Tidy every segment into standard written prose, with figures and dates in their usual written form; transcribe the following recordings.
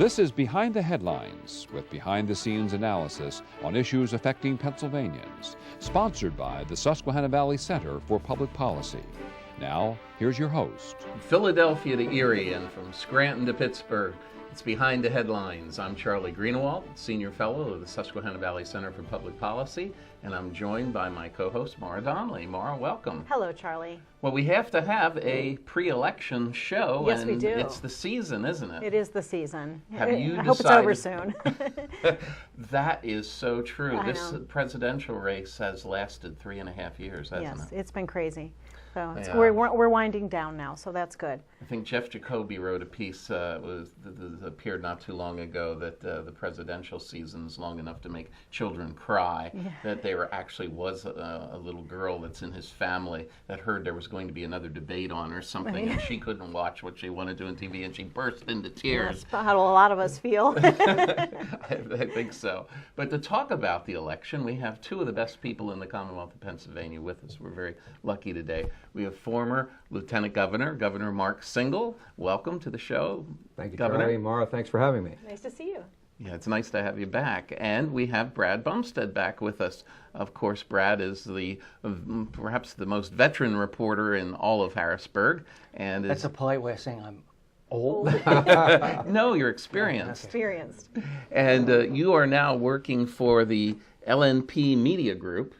This is Behind the Headlines, with behind-the-scenes analysis on issues affecting Pennsylvanians, sponsored by the Susquehanna Valley Center for Public Policy. Now, here's your host. Philadelphia to Erie and from Scranton to Pittsburgh, it's Behind the Headlines. I'm Charlie Greenawalt, Senior Fellow of the Susquehanna Valley Center for Public Policy, and I'm joined by my co-host, Maura Donley. Maura, welcome. Hello, Charlie. Well, we have to have a pre-election show. Yes, we do. It's the season, isn't it? It is the season. Have you I hope it's over soon. That is so true. I This know. presidential race has lasted 3.5 years, hasn't Yes, it? it's been crazy. So Yeah. we're winding down now, so that's good. I think Jeff Jacoby wrote a piece that appeared not too long ago that the presidential season is long enough to make children cry. Yeah. That there actually was a little girl that's in his family that heard there was going to be another debate on or something, and she couldn't watch what she wanted to on TV, and she burst into tears. That's how a lot of us feel. I think so. But to talk about the election, we have two of the best people in the Commonwealth of Pennsylvania with us. We're very lucky today. We have former Lieutenant Governor, Governor Mark Singel. Welcome to the show, Thank you, Governor. Charlie. Maura, thanks for having me. Nice to see you. Yeah, it's nice to have you back. And we have Brad Bumsted back with us. Of course, Brad is perhaps the most veteran reporter in all of Harrisburg. And That's a polite way of saying I'm old. No, you're experienced. Experienced. And you are now working for the LNP Media Group,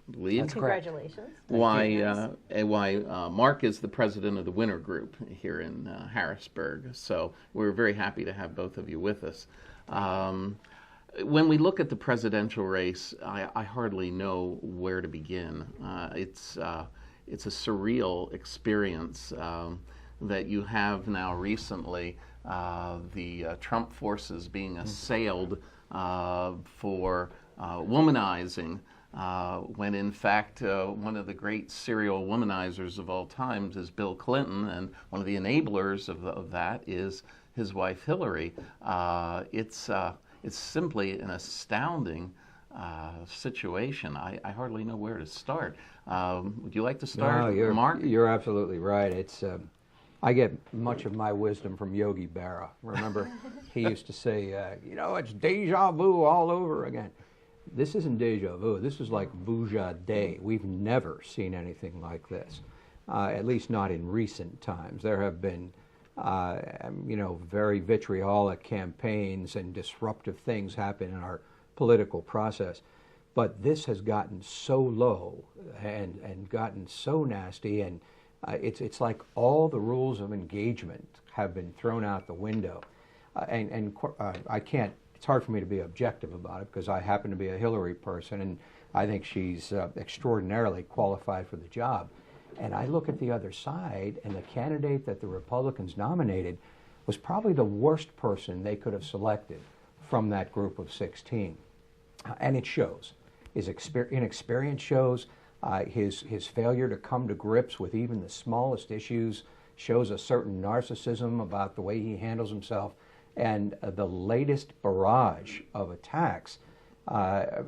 I believe. That's correct. Congratulations. Why Mark is the president of the Winter Group here in Harrisburg. So we're very happy to have both of you with us. When we look at the presidential race, I hardly know where to begin. It's a surreal experience that you have now recently, the Trump forces being assailed for womanizing, when in fact one of the great serial womanizers of all times is Bill Clinton, and one of the enablers of that is his wife Hillary. It's simply an astounding situation. I hardly know where to start. Would you like to start, No, Mark? You're absolutely right. It's I get much of my wisdom from Yogi Berra. Remember, he used to say, it's deja vu all over again. This isn't deja vu. This is like Vuja Day. We've never seen anything like this, at least not in recent times. There have been, very vitriolic campaigns and disruptive things happen in our political process. But this has gotten so low and gotten so nasty, and it's like all the rules of engagement have been thrown out the window. I can't. It's hard for me to be objective about it because I happen to be a Hillary person, and I think she's extraordinarily qualified for the job. And I look at the other side, and the candidate that the Republicans nominated was probably the worst person they could have selected from that group of 16. And it shows. His inexperience shows. His failure to come to grips with even the smallest issues shows a certain narcissism about the way he handles himself. And the latest barrage of attacks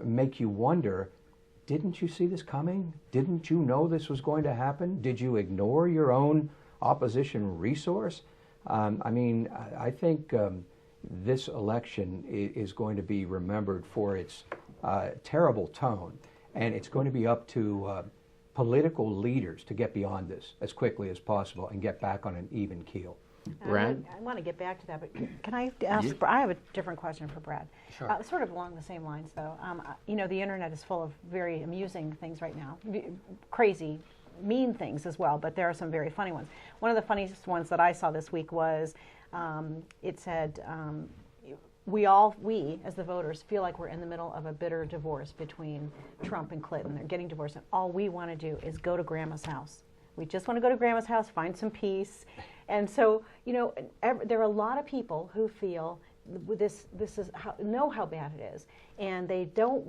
make you wonder, didn't you see this coming? Didn't you know this was going to happen? Did you ignore your own opposition resource? I think this election is going to be remembered for its terrible tone, and it's going to be up to political leaders to get beyond this as quickly as possible and get back on an even keel. Brad? I want to get back to that, but can I ask? I have a different question for Brad. Sure. Sort of along the same lines, though. The internet is full of very amusing things right now, crazy, mean things as well. But there are some very funny ones. One of the funniest ones that I saw this week was it said, we as the voters feel like we're in the middle of a bitter divorce between Trump and Clinton. They're getting divorced, and all we want to do is go to Grandma's house. We just want to go to Grandma's house, find some peace. And so, there are a lot of people who feel this is know how bad it is, and they don't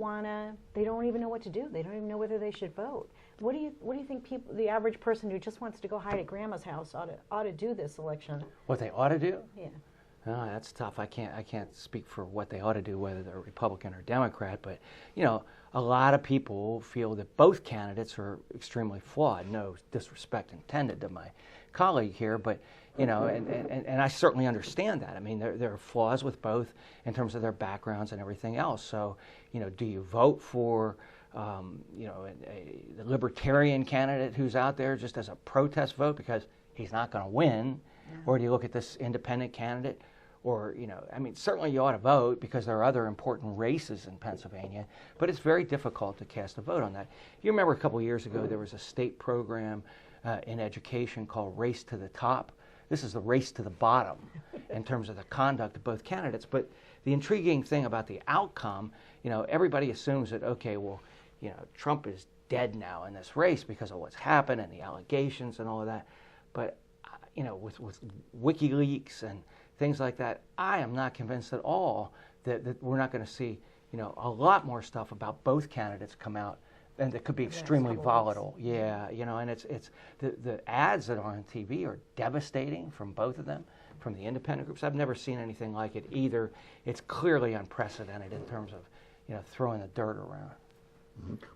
even know what to do. They don't even know whether they should vote. What do you think the average person who just wants to go hide at Grandma's house ought to do this election? What they ought to do? Yeah. Oh, that's tough. I can't speak for what they ought to do, whether they're Republican or Democrat. But a lot of people feel that both candidates are extremely flawed. No disrespect intended to my colleague here, but and I certainly understand that. I mean, there are flaws with both in terms of their backgrounds and everything else. So, do you vote for the libertarian candidate who's out there just as a protest vote because he's not going to win, or do you look at this independent candidate? Or, I mean, certainly you ought to vote because there are other important races in Pennsylvania, but it's very difficult to cast a vote on that. You remember a couple of years ago there was a state program in education called Race to the Top. This is the race to the bottom in terms of the conduct of both candidates. But the intriguing thing about the outcome, everybody assumes that, okay, well, Trump is dead now in this race because of what's happened and the allegations and all of that. But, with WikiLeaks and things like that, I am not convinced at all that we're not going to see, a lot more stuff about both candidates come out, and that could be extremely volatile. Yeah, and it's the ads that are on TV are devastating from both of them, from the independent groups. I've never seen anything like it either. It's clearly unprecedented in terms of, throwing the dirt around.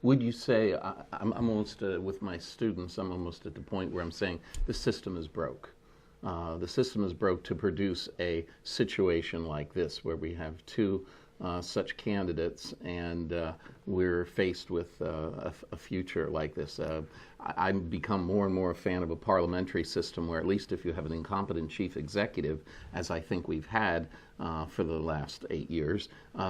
Would you say, I'm almost, with my students, I'm almost at the point where I'm saying the system is broke. The system is broke to produce a situation like this where we have two such candidates and we're faced with a future like this. I've become more and more a fan of a parliamentary system where at least if you have an incompetent chief executive, as I think we've had for the last 8 years,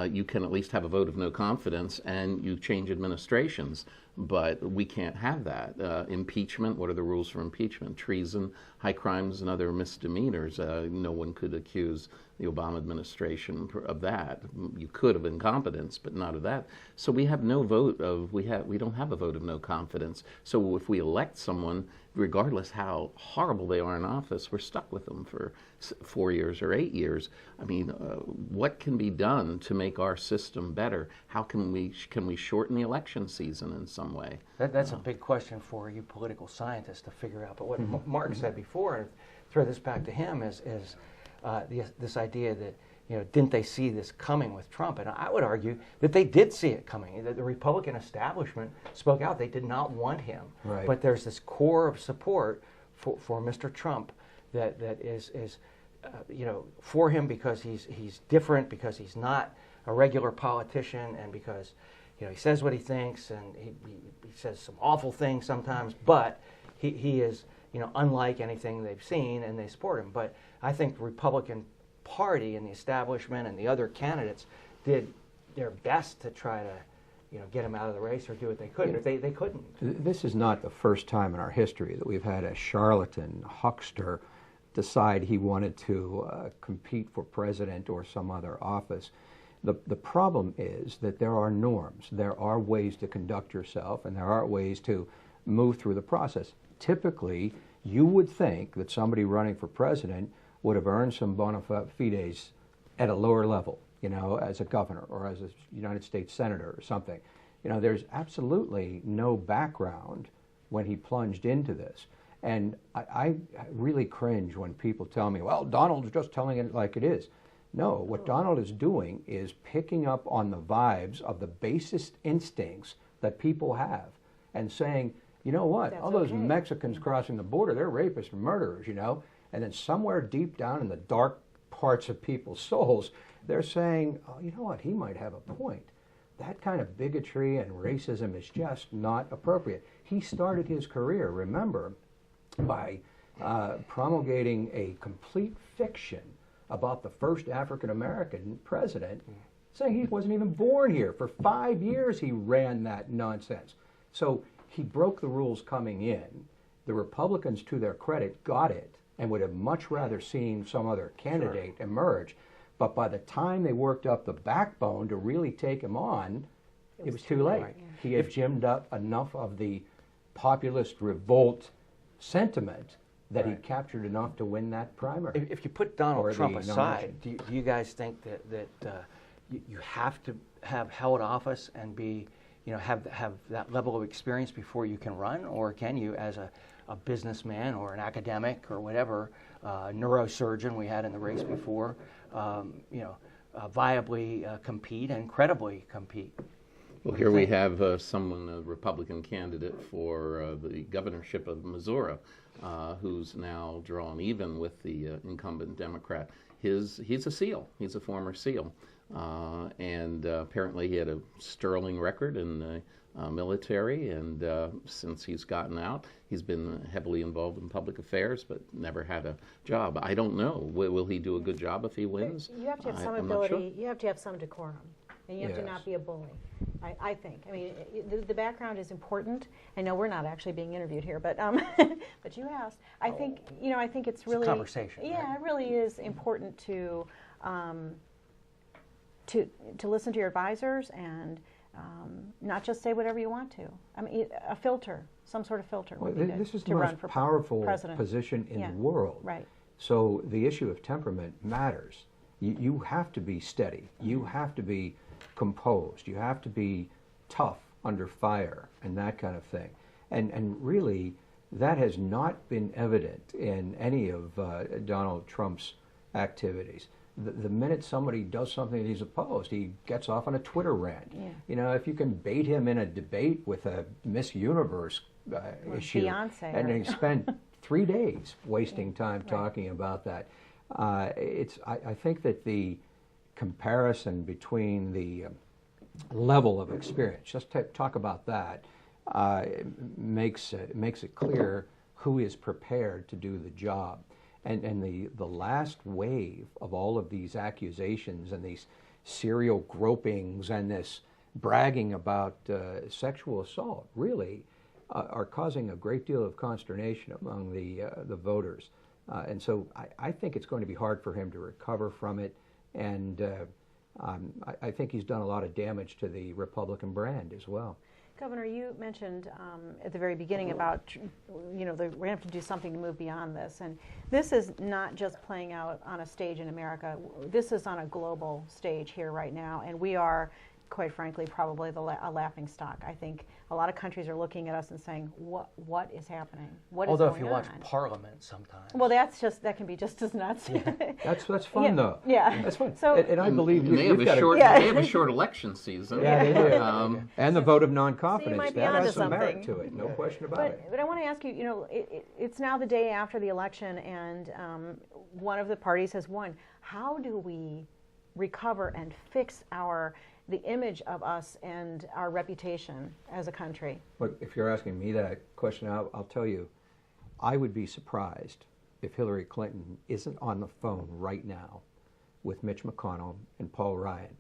you can at least have a vote of no confidence and you change administrations. But we can't have that. Impeachment, what are the rules for impeachment? Treason, high crimes, and other misdemeanors. No one could accuse the Obama administration of that. You could of incompetence, but not of that. So we have no vote of, we don't have a vote of no confidence. So if we elect someone, regardless how horrible they are in office, we're stuck with them for 4 years or 8 years. I mean, what can be done to make our system better? How can we shorten the election season in some way? That's a big question for you political scientists to figure out. But what Mark said before, and throw this back to him, is this idea that, didn't they see this coming with Trump? And I would argue that they did see it coming. That the Republican establishment spoke out. They did not want him. Right. But there's this core of support for Mr. Trump that is for him because he's different, because he's not a regular politician, and because he says what he thinks, and he says some awful things sometimes, but he is unlike anything they've seen, and they support him. But I think the Republican Party and the establishment and the other candidates did their best to try to get him out of the race or do what they could. They couldn't. This is not the first time in our history that we've had a charlatan huckster decide he wanted to compete for president or some other office. The problem is that there are norms. There are ways to conduct yourself, and there are ways to move through the process. Typically, you would think that somebody running for president would have earned some bona fides at a lower level, as a governor or as a United States senator or something. There's absolutely no background when he plunged into this. And I really cringe when people tell me, well, Donald's just telling it like it is. No, what Donald is doing is picking up on the vibes of the basest instincts that people have and saying, you know what, all those Mexicans crossing the border, they're rapists and murderers, And then somewhere deep down in the dark parts of people's souls, they're saying, oh, you know what, he might have a point. That kind of bigotry and racism is just not appropriate. He started his career, remember, by promulgating a complete fiction about the first African-American president, saying he wasn't even born here. For 5 years he ran that nonsense. So he broke the rules coming in. The Republicans, to their credit, got it and would have much rather seen some other candidate emerge. But by the time they worked up the backbone to really take him on, it was too late. He had gimmed up enough of the populist revolt sentiment that he captured enough to win that primary. If you put Donald Trump aside, do you guys think that you have to have held office and be, have that level of experience before you can run, or can you, as a businessman or an academic or whatever, neurosurgeon we had in the race before, viably compete and credibly compete? Well, here we have someone, a Republican candidate for the governorship of Missouri, who's now drawn even with the incumbent Democrat. He's a SEAL. He's a former SEAL. And apparently he had a sterling record in the military, and since he's gotten out, he's been heavily involved in public affairs, but never had a job. I don't know. Will he do a good job if he wins? You have to have some ability. You have to have some decorum, and you have to not be a bully. I think. I mean, the background is important. I know we're not actually being interviewed here, but but you asked. I think I think it's really a conversation. Yeah, right? It really is important to listen to your advisors and not just say whatever you want to. I mean, a filter, some sort of filter. Well, would be good this is to the run most for powerful president. position in Yeah. the world. Right. So the issue of temperament matters. You have to be steady. You have to be composed. You have to be tough under fire and that kind of thing. And really, that has not been evident in any of Donald Trump's activities. The minute somebody does something that he's opposed, he gets off on a Twitter rant. Yeah. You know, if you can bait him in a debate with a Miss Universe issue, Beyonce, and he spent 3 days wasting time talking about that. I think that the comparison between the level of experience, just to talk about that, makes it clear who is prepared to do the job. And the last wave of all of these accusations and these serial gropings and this bragging about sexual assault really are causing a great deal of consternation among the voters. And so I think it's going to be hard for him to recover from it. And I think he's done a lot of damage to the Republican brand as well. Governor, you mentioned at the very beginning about, we're going to have to do something to move beyond this. And this is not just playing out on a stage in America. This is on a global stage here right now. And we are, quite frankly, probably a laughing stock. I think a lot of countries are looking at us and saying, what is happening? What is going on? Although if you watch Parliament sometimes. Well, that can be just as nuts. Yeah. That's fun, though. Yeah. That's fun. So, and I believe they have a short election season. Yeah, they do. And the vote of non-confidence. So you might be that onto has some merit something. to it, no question about it. But I want to ask you, it's now the day after the election, and one of the parties has won. How do we recover and fix the image of us and our reputation as a country? Look, if you're asking me that question, I'll tell you, I would be surprised if Hillary Clinton isn't on the phone right now with Mitch McConnell and Paul Ryan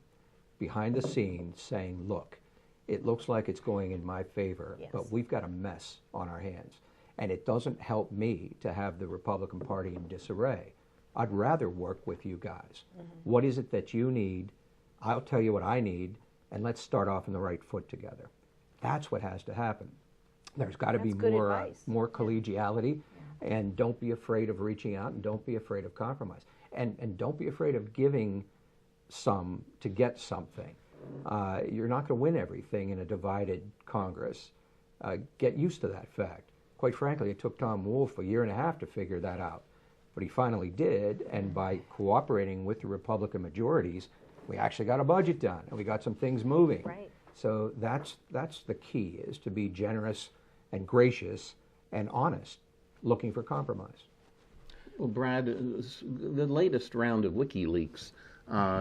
behind the scenes saying, look, it looks like it's going in my favor, but we've got a mess on our hands. And it doesn't help me to have the Republican Party in disarray. I'd rather work with you guys. Mm-hmm. What is it that you need? I'll tell you what I need, and let's start off on the right foot together. That's what has to happen. There's got to be more collegiality, and don't be afraid of reaching out, and don't be afraid of compromise. And don't be afraid of giving some to get something. You're not going to win everything in a divided Congress. Get used to that fact. Quite frankly, it took Tom Wolfe 1.5 years to figure that out. But he finally did, and by cooperating with the Republican majorities, we actually got a budget done, and we got some things moving. Right. So that's the key, is to be generous and gracious and honest, looking for compromise. Well, Brad, the latest round of WikiLeaks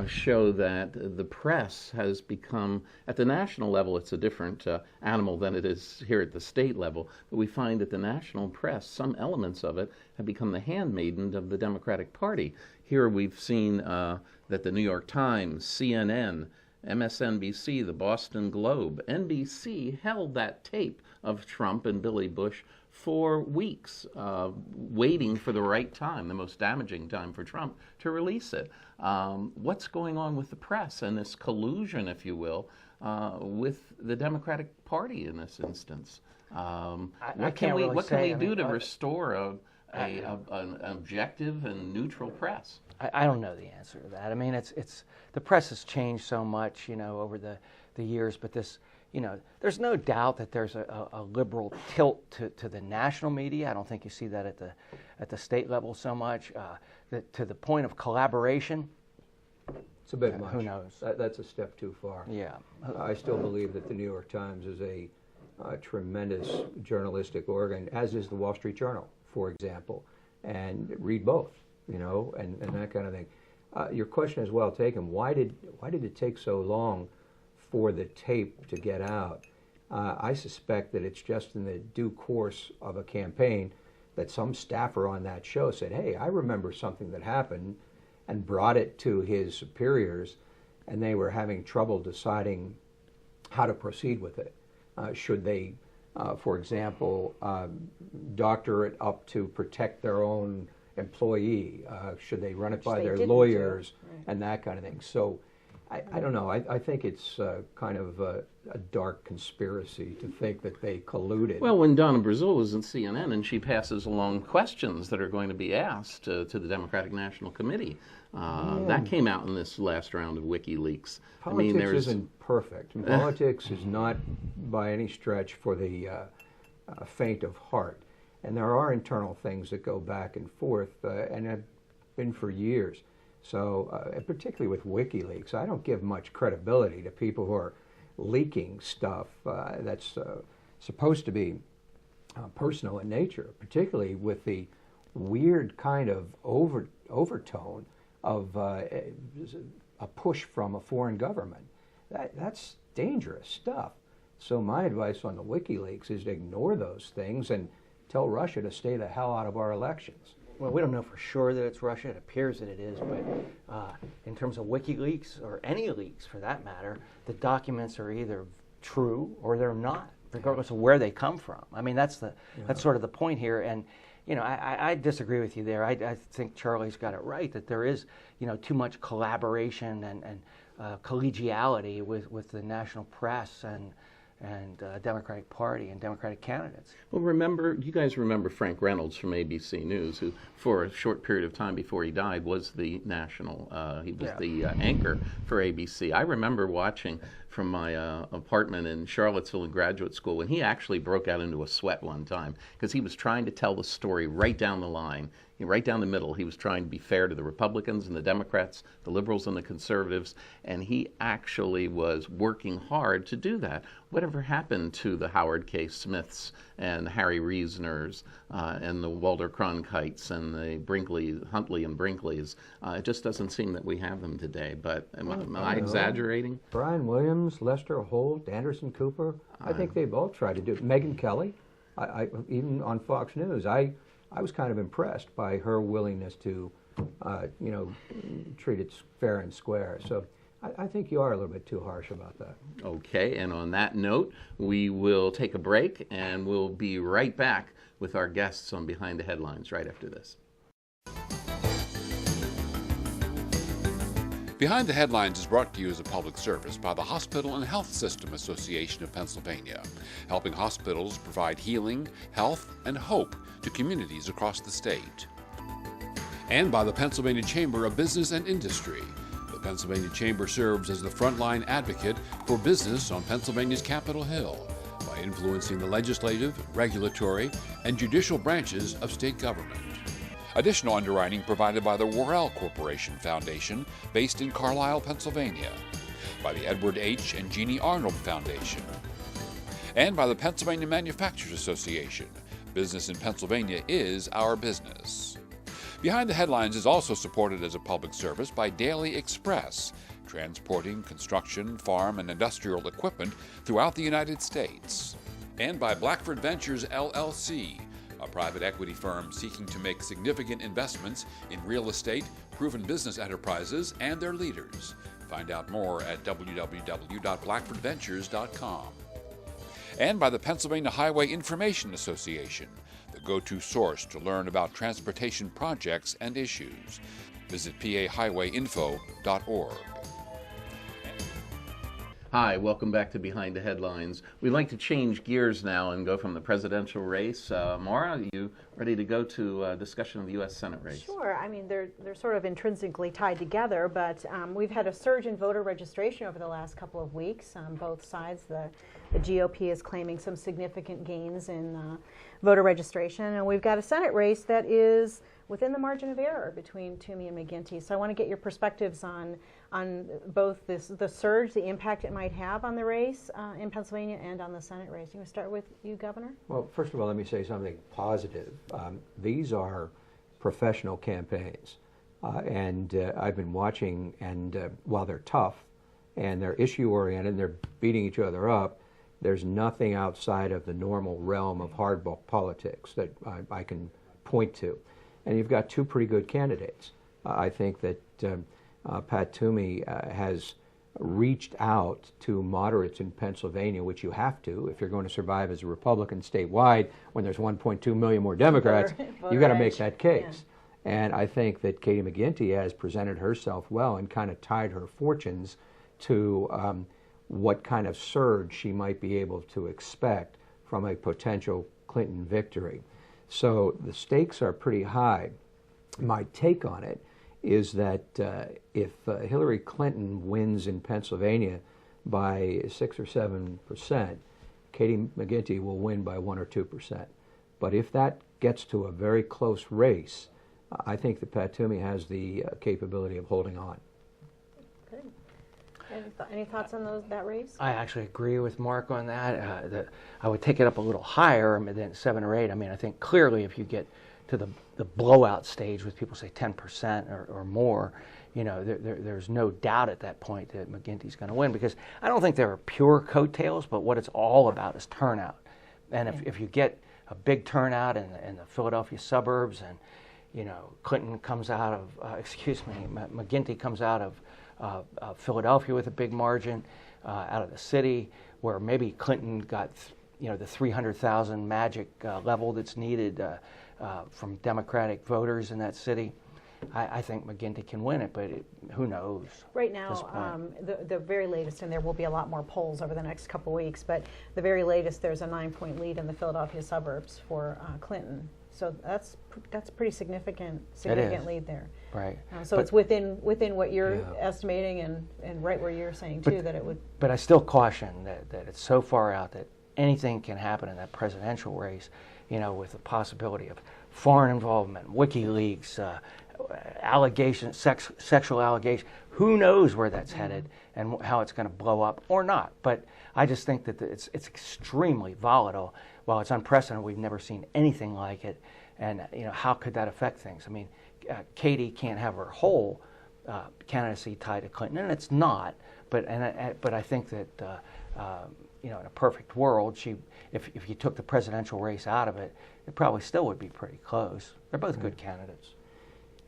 show that the press has become, at the national level, it's a different animal than it is here at the state level, but we find that the national press, some elements of it, have become the handmaiden of the Democratic Party. Here we've seen that the New York Times, CNN, MSNBC, the Boston Globe, NBC held that tape of Trump and Billy Bush for weeks, waiting for the right time, the most damaging time for Trump, to release it. What's going on with the press and this collusion, if you will, with the Democratic Party in this instance? What can we do to restore an objective and neutral press? I don't know the answer to that. I mean, it's the press has changed so much, over the years, but this, there's no doubt that there's a liberal tilt to the national media. I don't think you see that at the state level so much. To the point of collaboration, it's a bit much. Who knows? That's a step too far. Yeah. I still believe that the New York Times is a tremendous journalistic organ, as is the Wall Street Journal, for example, and read both, and that kind of thing. Your question is well taken. Why did it take so long for the tape to get out? I suspect that it's just in the due course of a campaign that some staffer on that show said, hey, I remember something that happened, and brought it to his superiors, and they were having trouble deciding how to proceed with it. Should they, for example, doctor it up to protect their own employee? Should they run it by their lawyers and that kind of thing? So I don't know. I think it's kind of a dark conspiracy to think that they colluded. Well, when Donna Brazil was in CNN and she passes along questions that are going to be asked to the Democratic National Committee, that came out in this last round of WikiLeaks. Politics isn't perfect. Politics is not by any stretch for the faint of heart. And there are internal things that go back and forth, and have been for years. So, particularly with WikiLeaks, I don't give much credibility to people who are leaking stuff that's supposed to be personal in nature, particularly with the weird kind of overtone of a push from a foreign government. That's dangerous stuff. So my advice on the WikiLeaks is to ignore those things and tell Russia to stay the hell out of our elections. Well, we don't know for sure that it's Russia. It appears that it is, but in terms of WikiLeaks, or any leaks for that matter, the documents are either true or they're not, regardless of where they come from. I mean, that's sort of the point here. And I disagree with you there. I think Charlie's got it right that there is too much collaboration and collegiality with the national press and Democratic Party and Democratic candidates. Well, you guys remember Frank Reynolds from ABC News, who for a short period of time before he died was the he was the anchor for ABC. I remember watching from my apartment in Charlottesville in graduate school when he actually broke out into a sweat one time because he was trying to tell the story right down the line, right down the middle. He was trying to be fair to the Republicans and the Democrats, the liberals and the conservatives, and he actually was working hard to do that. Whatever happened to the Howard K. Smiths and Harry Reasners and the Walter Cronkites and the Huntley and Brinkleys? It just doesn't seem that we have them today. But am I exaggerating? Brian Williams, Lester Holt, Anderson Cooper, I think they've all tried to do it. Megyn Kelly, even on Fox News, I was kind of impressed by her willingness to, treat it fair and square. So I think you are a little bit too harsh about that. Okay, and on that note, we will take a break, and we'll be right back with our guests on Behind the Headlines right after this. Behind the Headlines is brought to you as a public service by the Hospital and Health System Association of Pennsylvania, helping hospitals provide healing, health, and hope to communities across the state. And by the Pennsylvania Chamber of Business and Industry. The Pennsylvania Chamber serves as the frontline advocate for business on Pennsylvania's Capitol Hill by influencing the legislative, regulatory, and judicial branches of state government. Additional underwriting provided by the Worrell Corporation Foundation, based in Carlisle, Pennsylvania, by the Edward H. and Jeannie Arnold Foundation, and by the Pennsylvania Manufacturers Association. Business in Pennsylvania is our business. Behind the Headlines is also supported as a public service by Daily Express, transporting construction, farm, and industrial equipment throughout the United States, and by Blackford Ventures, LLC, a private equity firm seeking to make significant investments in real estate, proven business enterprises, and their leaders. Find out more at www.blackfordventures.com. And by the Pennsylvania Highway Information Association, the go-to source to learn about transportation projects and issues. Visit pahighwayinfo.org. Hi, welcome back to Behind the Headlines. We'd like to change gears now and go from the presidential race. Maura, are you ready to go to a discussion of the U.S. Senate race? Sure. I mean, they're sort of intrinsically tied together, but we've had a surge in voter registration over the last couple of weeks on both sides. The GOP is claiming some significant gains in voter registration, and we've got a Senate race that is within the margin of error between Toomey and McGuinty. So I want to get your perspectives on both the surge, the impact it might have on the race in Pennsylvania and on the Senate race. You want to start with you, Governor? Well, first of all, let me say something positive. These are professional campaigns, and I've been watching, and while they're tough and they're issue-oriented and they're beating each other up, there's nothing outside of the normal realm of hardball politics that I can point to. And you've got two pretty good candidates. I think that Pat Toomey has reached out to moderates in Pennsylvania, which you have to if you're going to survive as a Republican statewide when there's 1.2 million more Democrats. You've got to make that case. Yeah. And I think that Katie McGuinty has presented herself well and kind of tied her fortunes to what kind of surge she might be able to expect from a potential Clinton victory. So the stakes are pretty high. My take on it is that if Hillary Clinton wins in Pennsylvania by 6 or 7%, Katie McGuinty will win by 1 or 2%. But if that gets to a very close race, I think that Pat Toomey has the capability of holding on. Good. Any thoughts on that race? I actually agree with Mark on that. I would take it up a little higher than 7 or 8. I mean, I think clearly if you get to the blowout stage with people say 10% or more, you know, there's no doubt at that point that McGuinty's going to win, because I don't think there are pure coattails, but what it's all about is turnout. And if you get a big turnout in the Philadelphia suburbs, and you know, Clinton comes out of, McGuinty comes out of Philadelphia with a big margin, out of the city, where maybe Clinton got, the 300,000 magic level that's needed from Democratic voters in that city. I think McGuinty can win it, but who knows? Right now, the very latest, and there will be a lot more polls over the next couple weeks, but the very latest, there's a 9-point lead in the Philadelphia suburbs for Clinton. So that's pretty significant lead there. Right. So it's within what you're estimating, and right where you're saying too that it would. But I still caution that it's so far out that anything can happen in that presidential race. With the possibility of foreign involvement, WikiLeaks, allegations, sexual allegations. Who knows where that's headed and how it's going to blow up or not? But I just think that it's extremely volatile. While it's unprecedented, we've never seen anything like it. And how could that affect things? I mean, Katie can't have her whole candidacy tied to Clinton, and it's not. But I think that in a perfect world, if you took the presidential race out of it, it probably still would be pretty close. They're both good candidates.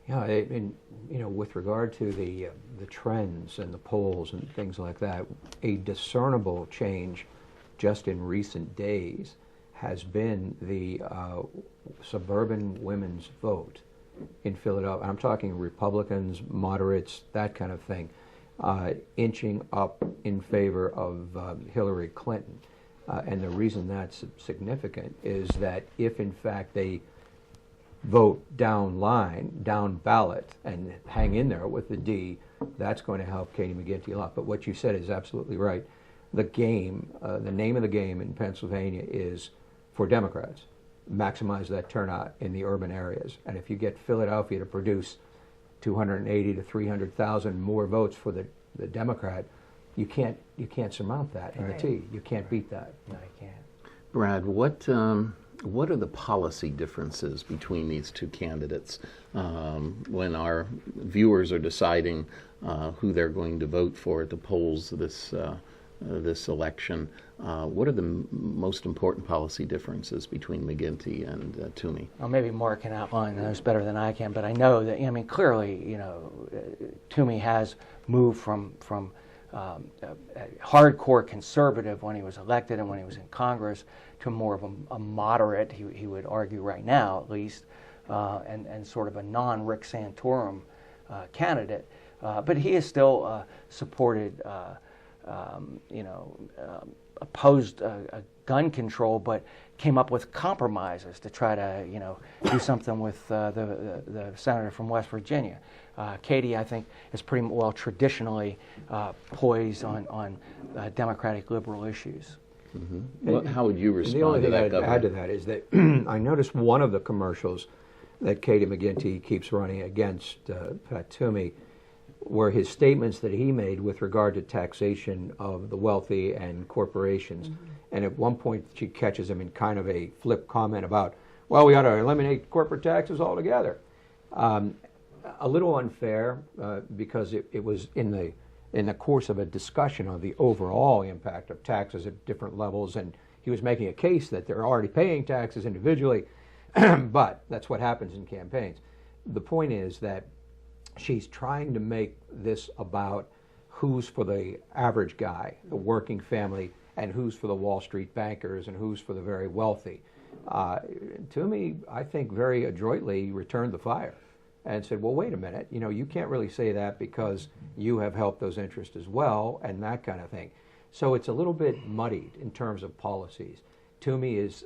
Yeah, and with regard to the trends and the polls and things like that, a discernible change just in recent days has been the suburban women's vote in Philadelphia. I'm talking Republicans, moderates, that kind of thing, inching up in favor of Hillary Clinton. And the reason that's significant is that if, in fact, they vote down ballot, and hang in there with the D, that's going to help Katie McGuinty a lot. But what you said is absolutely right. The game, the name of the game in Pennsylvania is, for Democrats, maximize that turnout in the urban areas. And if you get Philadelphia to produce 280 to 300,000 more votes for the Democrat, you can't surmount that in the T. You can't beat that. No, you can't. Brad, what are the policy differences between these two candidates when our viewers are deciding who they're going to vote for at the polls this election? What are the most important policy differences between McGuinty and Toomey? Well, maybe Mark can outline those better than I can, but I know that, clearly, Toomey has moved from hardcore conservative when he was elected and when he was in Congress to more of a moderate, he would argue right now at least, and sort of a non-Rick Santorum candidate. But he is still supported, opposed gun control, but came up with compromises to try to, do something with the senator from West Virginia. Katie, I think, is pretty well traditionally poised on Democratic liberal issues. Mm-hmm. How would you respond to that? The only thing I'd Governor? add to that is that I noticed one of the commercials that Katie McGinty keeps running against Pat Toomey were his statements that he made with regard to taxation of the wealthy and corporations. And at one point she catches him in kind of a flip comment about, well, we ought to eliminate corporate taxes altogether. A little unfair because it was in the course of a discussion of the overall impact of taxes at different levels, and he was making a case that they're already paying taxes individually, but that's what happens in campaigns. The point is that she's trying to make this about who's for the average guy, the working family, and who's for the Wall Street bankers, and who's for the very wealthy. Toomey, I think, very adroitly returned the fire and said, well, wait a minute, you can't really say that because you have helped those interests as well, and that kind of thing. So it's a little bit muddied in terms of policies. Toomey is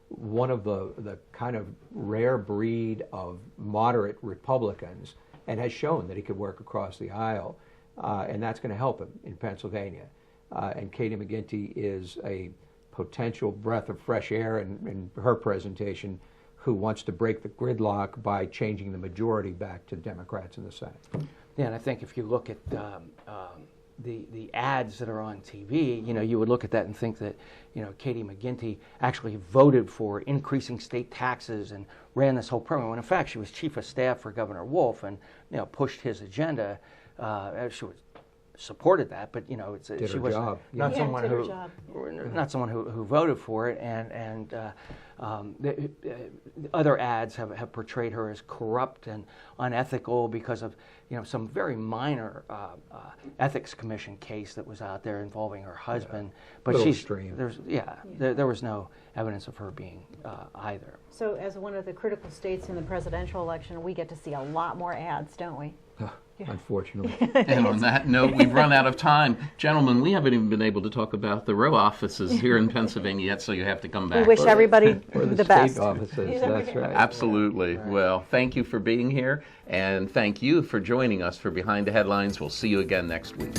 one of the kind of rare breed of moderate Republicans and has shown that he could work across the aisle, and that's going to help him in Pennsylvania. And Katie McGinty is a potential breath of fresh air in her presentation, who wants to break the gridlock by changing the majority back to Democrats in the Senate. Yeah, and I think if you look at the ads that are on TV, you would look at that and think that, Katie McGinty actually voted for increasing state taxes and ran this whole program. When in fact she was chief of staff for Governor Wolf and, pushed his agenda. She supported that, but she was not someone who voted for it, and the other ads have portrayed her as corrupt and unethical because of some very minor ethics commission case that was out there involving her husband, but there was no evidence of her being either. So as one of the critical states in the presidential election, we get to see a lot more ads, don't we? Unfortunately. And on that note, we've run out of time. Gentlemen, we haven't even been able to talk about the row offices here in Pennsylvania yet, so you have to come back. We wish everybody the best. State offices, that's right. Absolutely. Right. Well, thank you for being here, and thank you for joining us for Behind the Headlines. We'll see you again next week.